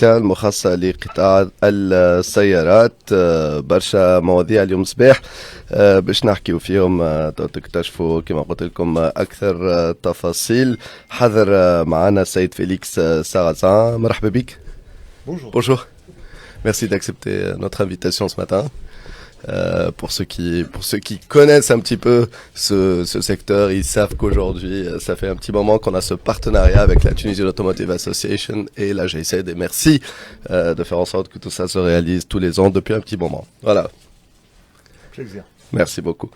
سبيسيال مخصصة لقطاع السيارات. برشا مواضيع اليوم صباح باش نحكيو فيهم تكتشفوا كما قلت لكم أكثر تفاصيل. حضر معنا السيد فيليكس سارازان. مرحبا بك. Bonjour. Bonjour. Merci d'accepter notre invitation ce matin. Pour ceux qui connaissent un petit peu ce secteur, ils savent qu'aujourd'hui, ça fait un petit moment qu'on a ce partenariat avec la Tunisian Automotive Association et la GIZ. Et merci de faire en sorte que tout ça se réalise tous les ans depuis un petit moment. Voilà. Plaisir. Merci beaucoup.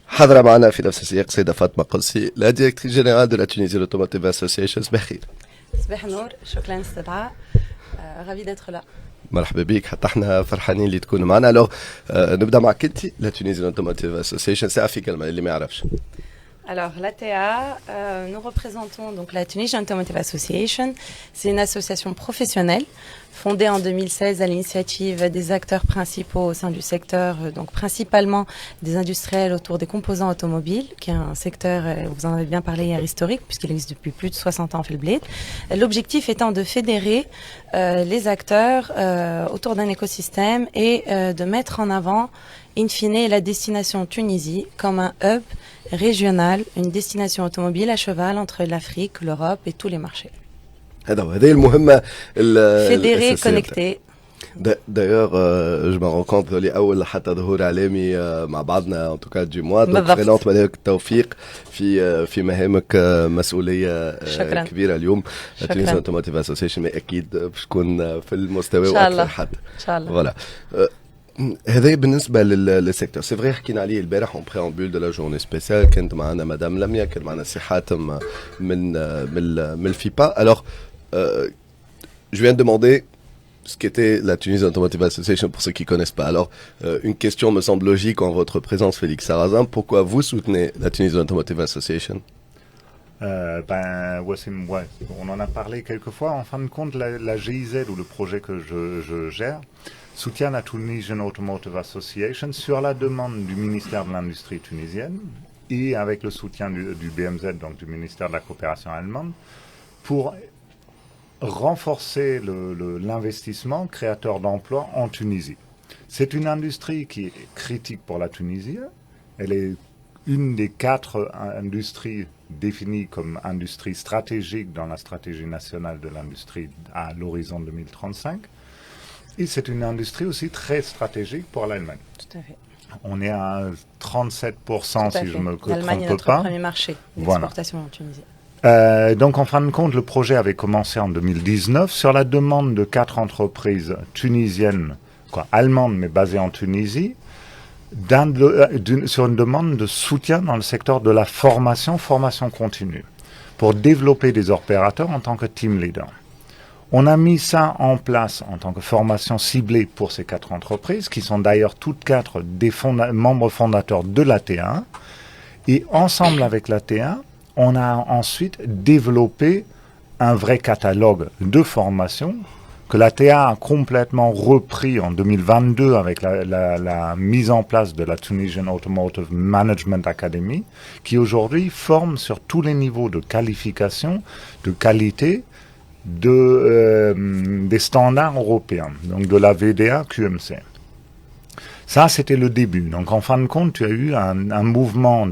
حاضرة معنا في نفس السياق سيدة فاطمة قدسي لا ديريكتريس جينيرال de la Tunisian Automotive Association. صباح خير. صباح نور، شكرا للاستدعاء. ravi d'être là. مرحبا بك، حتى احنا فرحانين اللي تكونوا معنا. الوغ نبدا معك انت. لا Tunisian Automotive Association ساعة في كلمة اللي ما يعرفش. Alors, l'ATA, nous représentons donc la Tunisian Automotive Association. C'est une association professionnelle fondée en 2016 à l'initiative des acteurs principaux au sein du secteur, donc principalement des industriels autour des composants automobiles, qui est un secteur, vous en avez bien parlé hier, historique, puisqu'il existe depuis plus de 60 ans, Felblade. L'objectif étant de fédérer les acteurs autour d'un écosystème et de mettre en avant, in fine, la destination Tunisie comme un hub régional, une destination automobile à cheval entre l'Afrique, l'Europe et tous les marchés. Fédéré, connecté. D'ailleurs, je me rends compte que أول حتى ظهور عالمي مع بعضنا en tout cas du mois. Donc très lente ملك التوفيق في مهامك مسؤولية كبيرة اليوم. Tunisian Automotive Association أكيد باش تكون في المستوى وأكثر حتى. إن شاء الله. Voilà. هذا بالنسبة للسيكتور. سي فري حكينا عليه البارح اون بريامبول دو لا جورني سبيسيال. كانت معنا مدام لميا، كان معنا سي حاتم من الفيبا. Alors, je viens de demander ce qu'était la Tunisian Automotive Association pour ceux qui ne connaissent pas. Alors, une question me semble logique en votre présence, Félix Sarrazin. Pourquoi vous soutenez la Tunisian Automotive Association? On en a parlé quelques fois. En fin de compte, la GIZ ou le projet que je gère soutient la Tunisian Automotive Association sur la demande du ministère de l'Industrie tunisienne et avec le soutien du BMZ, donc du ministère de la Coopération allemande, pour renforcer l'investissement créateur d'emplois en Tunisie. C'est une industrie qui est critique pour la Tunisie. Elle est une des 4 industries définies comme industrie stratégique dans la stratégie nationale de l'industrie à l'horizon 2035. Et c'est une industrie aussi très stratégique pour l'Allemagne. Tout à fait. On est à 37% si je me trompe pas. L'Allemagne est notre premier marché d'exportation en Tunisie. Donc en fin de compte, le projet avait commencé en 2019 sur la demande de 4 entreprises tunisiennes, allemandes mais basées en Tunisie, sur une demande de soutien dans le secteur de la formation continue, pour développer des opérateurs en tant que team leader. On a mis ça en place en tant que formation ciblée pour ces 4 entreprises, qui sont d'ailleurs toutes 4 des membres fondateurs de l'ATA1. Et ensemble avec l'ATA1, on a ensuite développé un vrai catalogue de formation que l'ATA a complètement repris en 2022 avec la mise en place de la Tunisian Automotive Management Academy, qui aujourd'hui forme sur tous les niveaux de qualification, de qualité, des standards européens, donc de la VDA QMC. Ça, c'était le début. Donc, en fin de compte, tu as eu un mouvement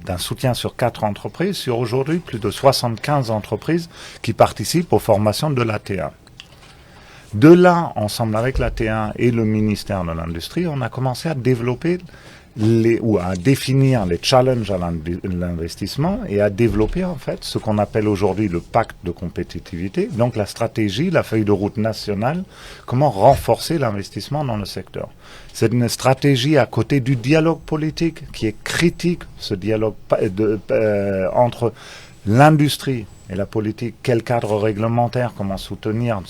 d'un soutien sur 4 entreprises, sur aujourd'hui plus de 75 entreprises qui participent aux formations de l'ATA. De là, ensemble avec l'ATA et le ministère de l'Industrie, on a commencé à développer ou à définir les challenges à l'investissement et à développer en fait ce qu'on appelle aujourd'hui le pacte de compétitivité, donc la stratégie, la feuille de route nationale, comment renforcer l'investissement dans le secteur. C'est une stratégie à côté du dialogue politique qui est critique, ce dialogue entre l'industrie et la politique, quel cadre réglementaire, comment soutenir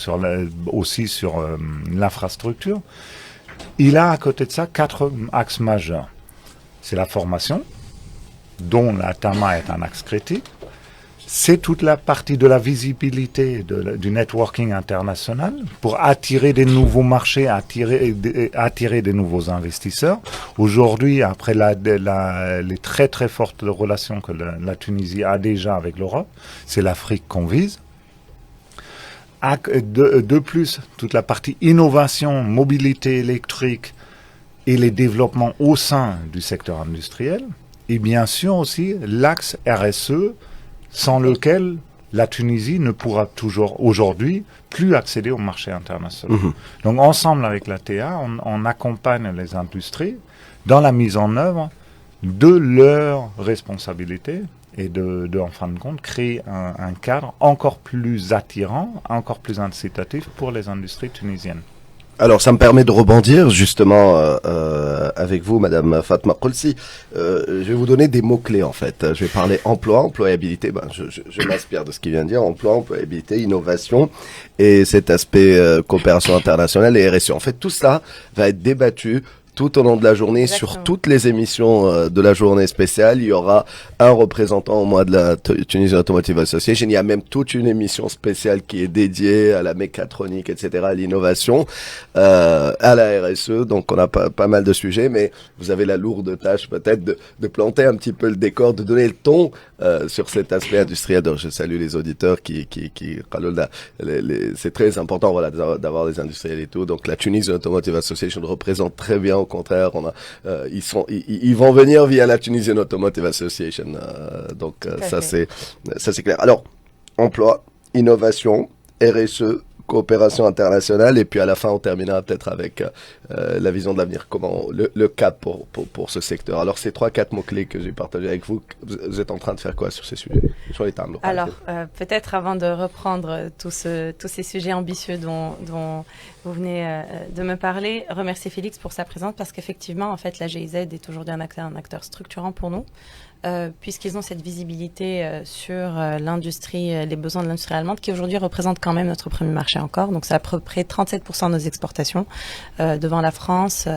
aussi sur l'infrastructure. Il a à côté de ça 4 axes majeurs. C'est la formation, dont la TAMA est un axe critique. C'est toute la partie de la visibilité du networking international pour attirer des nouveaux marchés, attirer des nouveaux investisseurs. Aujourd'hui, après les très très fortes relations que la Tunisie a déjà avec l'Europe, c'est l'Afrique qu'on vise. De plus, toute la partie innovation, mobilité électrique et les développements au sein du secteur industriel. Et bien sûr aussi l'axe RSE, sans lequel la Tunisie ne pourra toujours aujourd'hui plus accéder au marché international. Donc ensemble avec la TA, on accompagne les industries dans la mise en œuvre de leurs responsabilités et en fin de compte, créer un cadre encore plus attirant, encore plus incitatif pour les industries tunisiennes. Alors, ça me permet de rebondir justement avec vous, Madame Fatma Kolsi. Je vais vous donner des mots-clés en fait. Je vais parler emploi, employabilité. Je m'inspire de ce qu'il vient de dire. Emploi, employabilité, innovation et cet aspect coopération internationale et RSE. En fait, tout ça va être débattu tout au long de la journée. Exactement. Sur toutes les émissions de la journée spéciale. Il y aura un représentant au mois de la Tunisian Automotive Association. Il y a même toute une émission spéciale qui est dédiée à la mécatronique, etc., à l'innovation, à la RSE. Donc on a pas mal de sujets, mais vous avez la lourde tâche peut-être de planter un petit peu le décor, de donner le ton sur cet aspect industriel. Donc je salue les auditeurs qui c'est très important, voilà, d'avoir des industriels et tout. Donc la Tunisian Automotive Association représente très bien. Au contraire, ils vont venir via la Tunisian Automotive Association. Donc ça c'est clair. Alors emploi, innovation, RSE, coopération internationale, et puis à la fin on terminera peut-être avec la vision de l'avenir, comment le cap pour ce secteur. Alors ces 3-4 mots-clés que j'ai partagés avec vous, vous êtes en train de faire quoi sur ces sujets, sur les tableaux? Alors peut-être avant de reprendre tous ces sujets ambitieux dont vous venez de me parler, remercier Félix pour sa présence, parce qu'effectivement en fait la GIZ est aujourd'hui un acteur structurant pour nous. Puisqu'ils ont cette visibilité sur l'industrie, les besoins de l'industrie allemande, qui aujourd'hui représente quand même notre premier marché encore. Donc c'est à peu près 37% de nos exportations, devant la France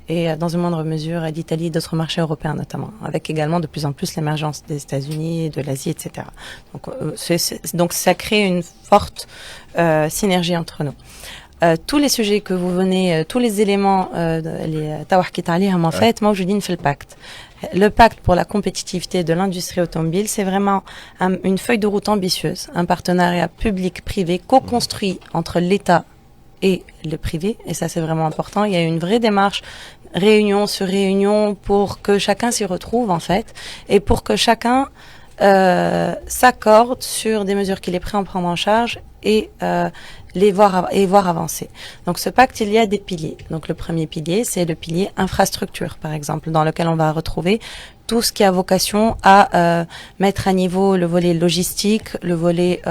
et dans une moindre mesure l'Italie et d'autres marchés européens notamment, avec également de plus en plus l'émergence des États-Unis, de l'Asie, etc. Donc ça crée une forte synergie entre nous. Tous les sujets que vous venez, tous les éléments, les tawahkit alayhom en fait, moi je dis fait le pacte. Le pacte pour la compétitivité de l'industrie automobile, c'est vraiment une feuille de route ambitieuse, un partenariat public-privé co-construit entre l'État et le privé, et ça c'est vraiment important. Il y a une vraie démarche, réunion sur réunion, pour que chacun s'y retrouve en fait, et pour que chacun s'accorde sur des mesures qu'il est prêt à prendre en charge et voir avancer. Donc ce pacte, il y a des piliers. Donc le premier pilier, c'est le pilier infrastructure, par exemple, dans lequel on va retrouver tout ce qui a vocation à mettre à niveau le volet logistique, le volet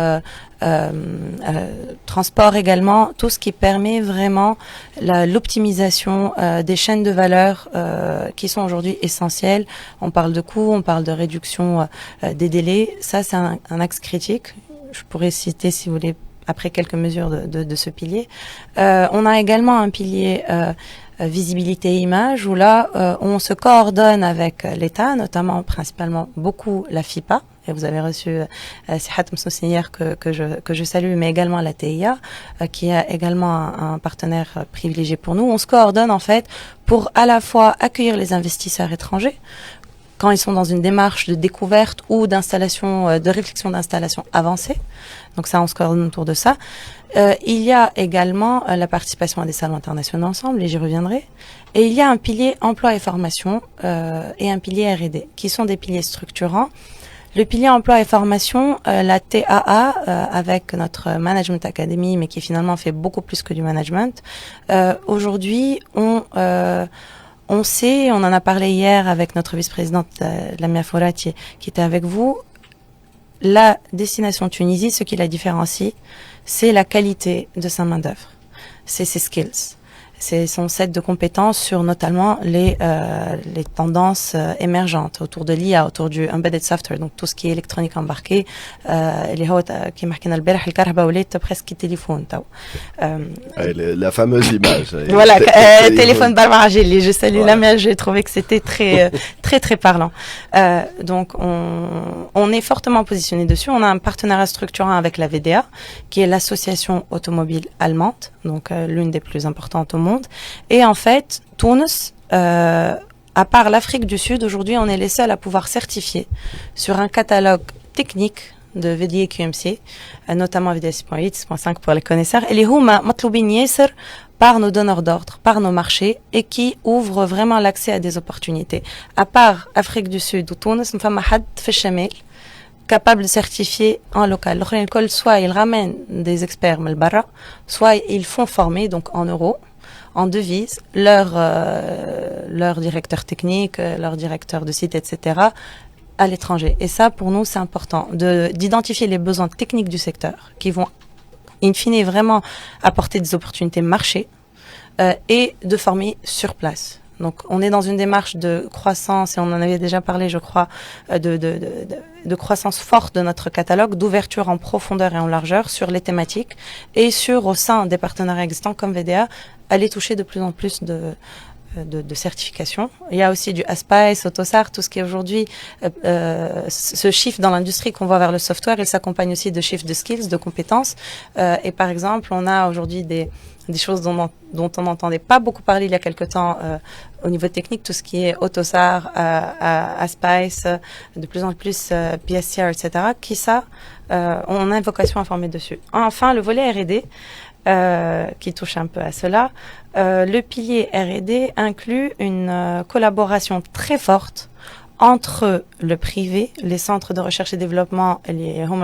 transport également, tout ce qui permet vraiment l'optimisation des chaînes de valeur qui sont aujourd'hui essentielles. On parle de coûts, on parle de réduction des délais. Ça, c'est un axe critique. Je pourrais citer, si vous voulez, après quelques mesures de ce pilier. On a également un pilier visibilité et image, où là, on se coordonne avec l'État, notamment, principalement, beaucoup la FIPA. Et vous avez reçu Sihat Msoussinière que je salue, mais également la TIA, qui est également un partenaire privilégié pour nous. On se coordonne, en fait, pour à la fois accueillir les investisseurs étrangers, quand ils sont dans une démarche de découverte ou d'installation, de réflexion d'installation avancée. Donc ça, on se coordonne autour de ça. Il y a également la participation à des salons internationaux ensemble, et j'y reviendrai. Et il y a un pilier emploi et formation et un pilier R&D, qui sont des piliers structurants. Le pilier emploi et formation, la TAA, avec notre Management Academy, mais qui finalement fait beaucoup plus que du management, aujourd'hui, on sait, on en a parlé hier avec notre vice-présidente Lamia Fourati qui était avec vous, la destination Tunisie, ce qui la différencie, c'est la qualité de sa main-d'œuvre, c'est ses skills. C'est son set de compétences sur notamment les tendances émergentes autour de l'IA, autour du embedded software, donc tout ce qui est électronique embarquée, اللي هو كما حكينا البارح الكهرباء ولات presque téléphone تاو. La fameuse image. Voilà, téléphone Barbara Gelli, je salue la mère, j'ai trouvé que c'était très parlant. Donc on est fortement positionné dessus. On a un partenariat structurant avec la VDA, qui est l'association automobile allemande, donc l'une des plus importantes au monde. Et en fait, Tunis, à part l'Afrique du Sud, aujourd'hui, on est les seuls à pouvoir certifier sur un catalogue technique de VDA QMC, notamment VDA 6.8, 6.5 pour les connaisseurs, et les huma matloubin yasser par nos donneurs d'ordre, par nos marchés, et qui ouvrent vraiment l'accès à des opportunités. À part Afrique du Sud ou Tunis, nous sommes capable de certifier en local. Soit ils ramènent des experts Melbara, soit ils font former, donc en euros, en devises, leur directeur technique, leur directeur de site, etc., à l'étranger. Et ça, pour nous, c'est important d'identifier les besoins techniques du secteur qui vont, in fine, vraiment apporter des opportunités marché et de former sur place. Donc, on est dans une démarche de croissance, et on en avait déjà parlé, je crois, de croissance forte de notre catalogue, d'ouverture en profondeur et en largeur sur les thématiques et sur, au sein des partenariats existants comme VDA, aller toucher de plus en plus de certification. Il y a aussi du Aspice, Autosar, tout ce qui est aujourd'hui ce shift dans l'industrie qu'on voit vers le software, il s'accompagne aussi de shift de skills, de compétences. Et par exemple, on a aujourd'hui des choses dont on n'entendait pas beaucoup parler il y a quelque temps au niveau technique, tout ce qui est Autosar, Aspice, de plus en plus PSCR, etc., qui on a une vocation à former dessus. Enfin, le volet R&D, qui touche un peu à cela. Le pilier R&D inclut une collaboration très forte entre le privé, les centres de recherche et développement,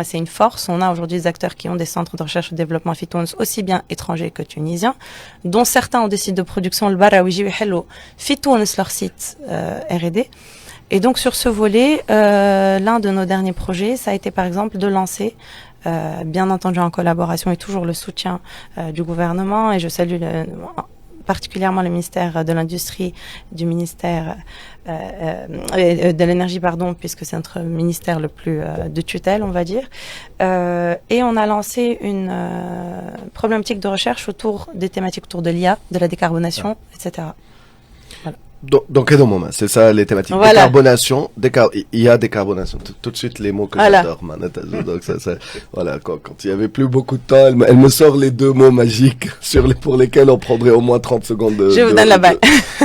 c'est une force. On a aujourd'hui des acteurs qui ont des centres de recherche et développement Fitounes, aussi bien étrangers que tunisiens, dont certains ont des sites de production, le Barawi, Hello, Fitounes, leur site R&D. Et donc sur ce volet, l'un de nos derniers projets, ça a été par exemple de lancer, bien entendu en collaboration et toujours le soutien du gouvernement, et je salue particulièrement le ministère de l'Industrie, du ministère de l'Énergie, pardon, puisque c'est notre ministère le plus de tutelle, on va dire. Et on a lancé une problématique de recherche autour des thématiques autour de l'IA, de la décarbonation, etc. Voilà. Donc, quel moment, c'est ça les thématiques. Voilà. Décarbonation, il y a décarbonation. Tout de suite les mots que j'adore, donc ça, voilà, quand il y avait plus beaucoup de temps, elle me sort les deux mots magiques pour lesquels on prendrait au moins 30 secondes Je vous donne la balle.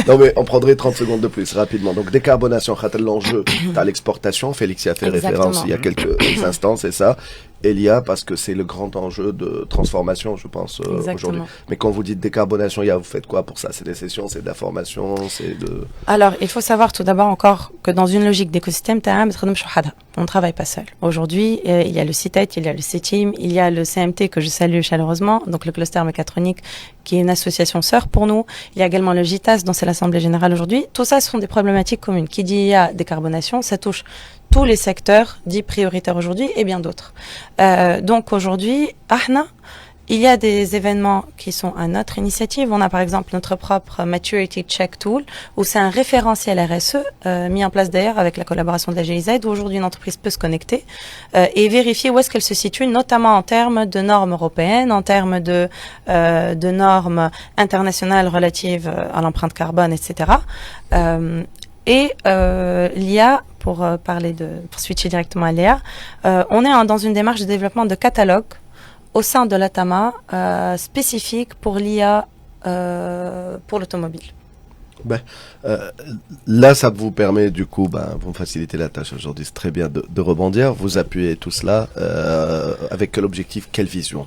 Non, mais on prendrait 30 secondes de plus, rapidement. Donc, décarbonation, l'enjeu, t'as l'exportation, Félix y a fait référence il y a quelques instants, c'est ça. Et l'IA, parce que c'est le grand enjeu de transformation, je pense, aujourd'hui. Mais quand vous dites décarbonation, vous faites quoi pour ça? C'est des sessions, c'est de la formation, c'est de... Alors, il faut savoir tout d'abord encore que dans une logique d'écosystème, on ne travaille pas seul. Aujourd'hui, il y a le CITET, il y a le CETIM, il y a le CMT que je salue chaleureusement, donc le cluster mécatronique, qui est une association sœur pour nous. Il y a également le GITAS, dont c'est l'Assemblée Générale aujourd'hui. Tout ça, ce sont des problématiques communes. Qui dit IA, décarbonation, ça touche tous les secteurs dits prioritaires aujourd'hui et bien d'autres. Donc aujourd'hui, il y a des événements qui sont à notre initiative. On a par exemple notre propre Maturity Check Tool, où c'est un référentiel RSE mis en place d'ailleurs avec la collaboration de la GIZ, où aujourd'hui une entreprise peut se connecter et vérifier où est-ce qu'elle se situe, notamment en termes de normes européennes, en termes de normes internationales relatives à l'empreinte carbone, etc. L'IA, pour switcher directement à l'IA, on est dans une démarche de développement de catalogue au sein de l'ATAMA spécifique pour l'IA pour l'automobile. Là, ça vous permet du coup, vous me facilitez la tâche aujourd'hui, c'est très bien de rebondir. Vous appuyez tout cela avec quel objectif, quelle vision?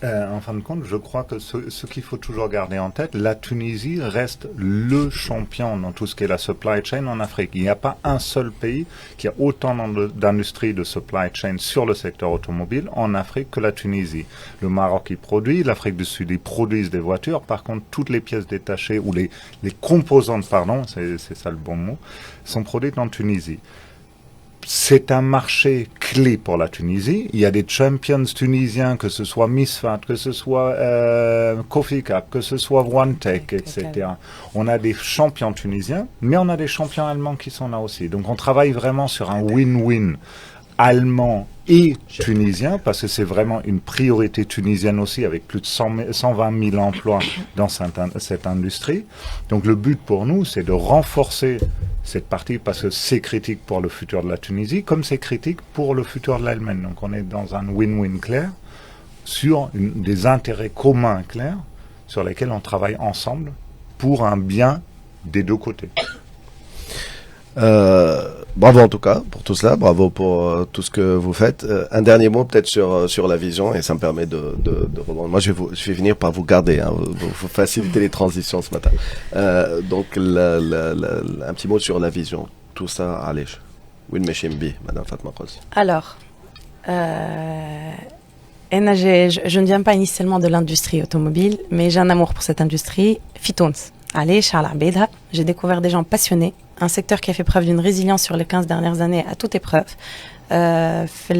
En fin de compte, je crois que ce qu'il faut toujours garder en tête, la Tunisie reste le champion dans tout ce qui est la supply chain en Afrique. Il n'y a pas un seul pays qui a autant d'industrie de supply chain sur le secteur automobile en Afrique que la Tunisie. Le Maroc y produit, l'Afrique du Sud y produisent des voitures. Par contre, toutes les pièces détachées ou les composantes, pardon, c'est ça le bon mot, sont produites en Tunisie. C'est un marché clé pour la Tunisie. Il y a des champions tunisiens, que ce soit Misfat, que ce soit Coffee Cup, que ce soit OneTech, etc. On a des champions tunisiens, mais on a des champions allemands qui sont là aussi. Donc on travaille vraiment sur un win-win allemand et tunisien, parce que c'est vraiment une priorité tunisienne aussi, avec plus de 120 000 emplois dans cette industrie. Donc le but pour nous, c'est de renforcer cette partie, parce que c'est critique pour le futur de la Tunisie, comme c'est critique pour le futur de l'Allemagne. Donc on est dans un win-win clair, sur des intérêts communs clairs, sur lesquels on travaille ensemble pour un bien des deux côtés. Bravo en tout cas pour tout cela, bravo pour tout ce que vous faites. Un dernier mot peut-être sur la vision et ça me permet de rebondir. Moi je vais venir par vous garder, hein, vous faciliter les transitions ce matin. Donc un petit mot sur la vision. Tout ça, allez, وين ماشيين بيه Madame Fatma Qos. Alors, je ne viens pas initialement de l'industrie automobile, mais j'ai un amour pour cette industrie. Fitons, allez, Charles Abedha. J'ai découvert des gens passionnés, un secteur qui a fait preuve d'une résilience sur les 15 dernières années à toute épreuve. في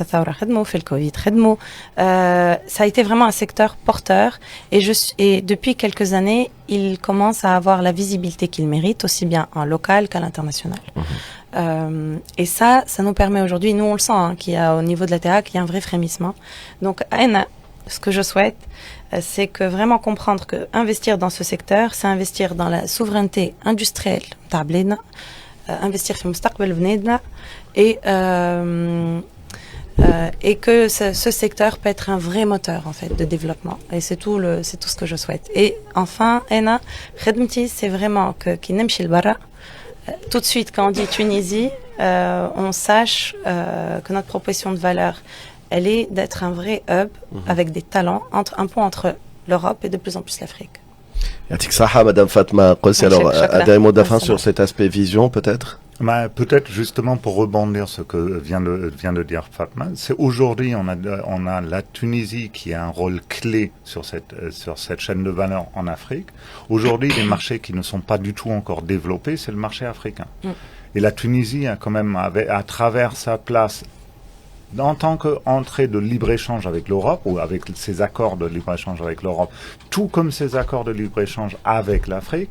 الثورة خدموا في الكوفيد خدموا ça a été vraiment un secteur porteur et depuis quelques années il commence à avoir la visibilité qu'il mérite aussi bien en local qu'à l'international. Et ça nous permet aujourd'hui, nous on le sent hein, qu'il y a au niveau de la TEA qu'il y a un vrai frémissement. Donc ce que je souhaite c'est que vraiment comprendre que investir dans ce secteur c'est investir dans la souveraineté industrielle تاع بلادنا investir في مستقبل بلادنا et que ce secteur peut être un vrai moteur en fait de développement et c'est tout ce que je souhaite. Et enfin Anna خدمتي c'est vraiment que qui n'aime chez le bara tout de suite quand on dit Tunisie on sache que notre proposition de valeur elle est d'être un vrai hub avec des talents un pont entre l'Europe et de plus en plus l'Afrique. Yatik Saha, Madame Fatma Qossi, alors un dernier mot de fin sur cet aspect vision peut-être. Peut-être justement pour rebondir ce que vient de dire Fatma, c'est aujourd'hui on a la Tunisie qui a un rôle clé sur cette chaîne de valeur en Afrique. Aujourd'hui, les marchés qui ne sont pas du tout encore développés, c'est le marché africain. Et la Tunisie a quand même à travers sa place en tant qu'entrée de libre-échange avec l'Europe, ou avec ses accords de libre-échange avec l'Europe, tout comme ses accords de libre-échange avec l'Afrique,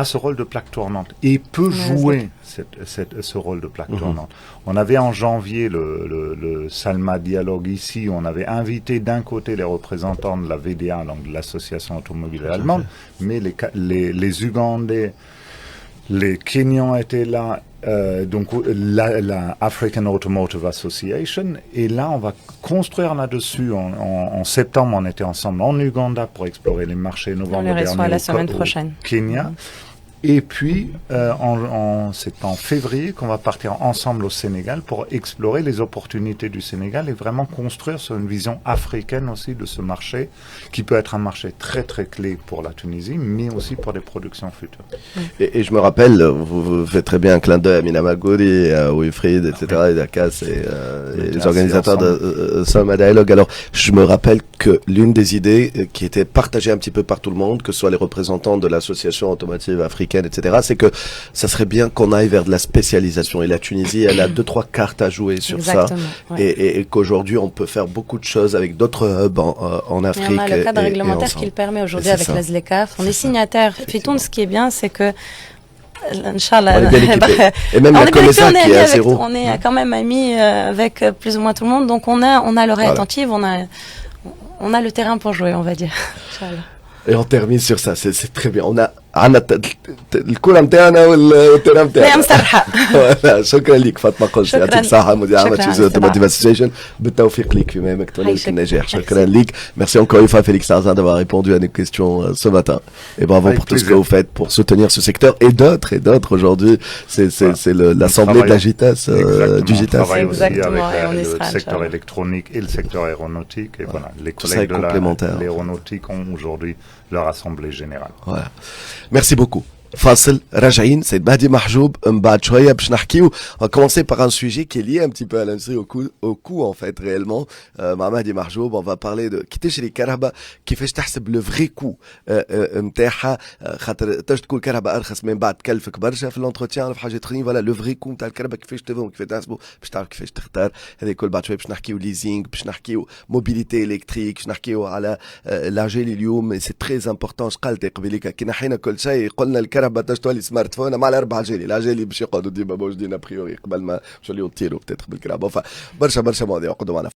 a ce rôle de plaque tournante et peut jouer ce rôle de plaque tournante. On avait en janvier le Salma Dialogue ici, on avait invité d'un côté les représentants de la VDA, donc de l'association automobile allemande, mais les Ugandais, les Kenyans étaient là, donc la African Automotive Association, et là on va construire là-dessus. En septembre on était ensemble en Uganda pour explorer les marchés, novembre on les reçoit la semaine au prochaine. Kenya. Et puis, c'est en février qu'on va partir ensemble au Sénégal pour explorer les opportunités du Sénégal et vraiment construire sur une vision africaine aussi de ce marché, qui peut être un marché très très clé pour la Tunisie, mais aussi pour des productions futures. Et je me rappelle, vous faites très bien un clin d'œil à Mina Magouri, à Wilfried, etc., et Dakas, et les organisateurs de Salma Dialogue. Alors, je me rappelle que l'une des idées qui était partagée un petit peu par tout le monde, que ce soit les représentants de l'association automotive africaine, etc., c'est que ça serait bien qu'on aille vers de la spécialisation. Et la Tunisie, elle a 2-3 cartes à jouer sur exactement, ça. Ouais. Et qu'aujourd'hui, on peut faire beaucoup de choses avec d'autres hubs en Afrique. Et on a le cadre réglementaire qui le permet aujourd'hui avec la ZLECAF. On est signataire. Fitoun, ce qui est bien, c'est que Inch'Allah. Et même la connaissance qui est à zéro. On est quand même amis avec plus ou moins tout le monde. Donc on a l'oreille attentive, on a le terrain pour jouer, on va dire. Inch'Allah. Et on termine sur ça, c'est très bien. On a الكرة نتاعنا والتيرا نتاعنا. فوالا شكرا لك فاطمة قوسي يعطيك الصحة مدير عام تشيز اوتوموتيف اسوسيشن بالتوفيق لك في مهمك ونالك النجاح. شكرا لك. Merci encore une fois Félix Tarzan d'avoir répondu à nos questions ce matin. Et bravo pour tout ce que vous faites pour soutenir ce secteur et d'autres aujourd'hui. C'est l'assemblée de la GITAS, du GITAS. On travaille aussi avec le secteur électronique et le secteur aéronautique. Et voilà, les collègues de l'aéronautique ont aujourd'hui leur assemblée générale. Voilà. Merci beaucoup. فاصل راجعين سيد مهدي محجوب من بعد شويه باش نحكيو. On va commencer par un sujet qui est lié un petit peu à l'industrie au coût en fait réellement. مع مهدي محجوب on va parler de كي تشري كهرباء كيفاش تحسب لو فري كو نتاعها خاطر تجد تكون كهرباء ارخص من بعد تكلفك برشا في الانتروتيان في حاجات اخرين. فوالا لو فري كو نتاع الكهرباء كيفاش تفهم كيفاش تحسبه باش تعرف كيفاش تختار. هذا الكل بعد شويه باش نحكيو ليزينغ باش نحكيو موبيليتي الكتريك باش نحكيو على لاجيل اليوم. سي تري امبورطون. قالت قبيلك كي نحينا كل شيء قلنا الكهرباء تشتولي سمارت فون مع الاربع جيلي العجالي باش يقعدوا ديما موجودين ابريوري قبل ما نوليو نطيروا بتاتر بالكراب. برشا مواضيع قدوا معنا.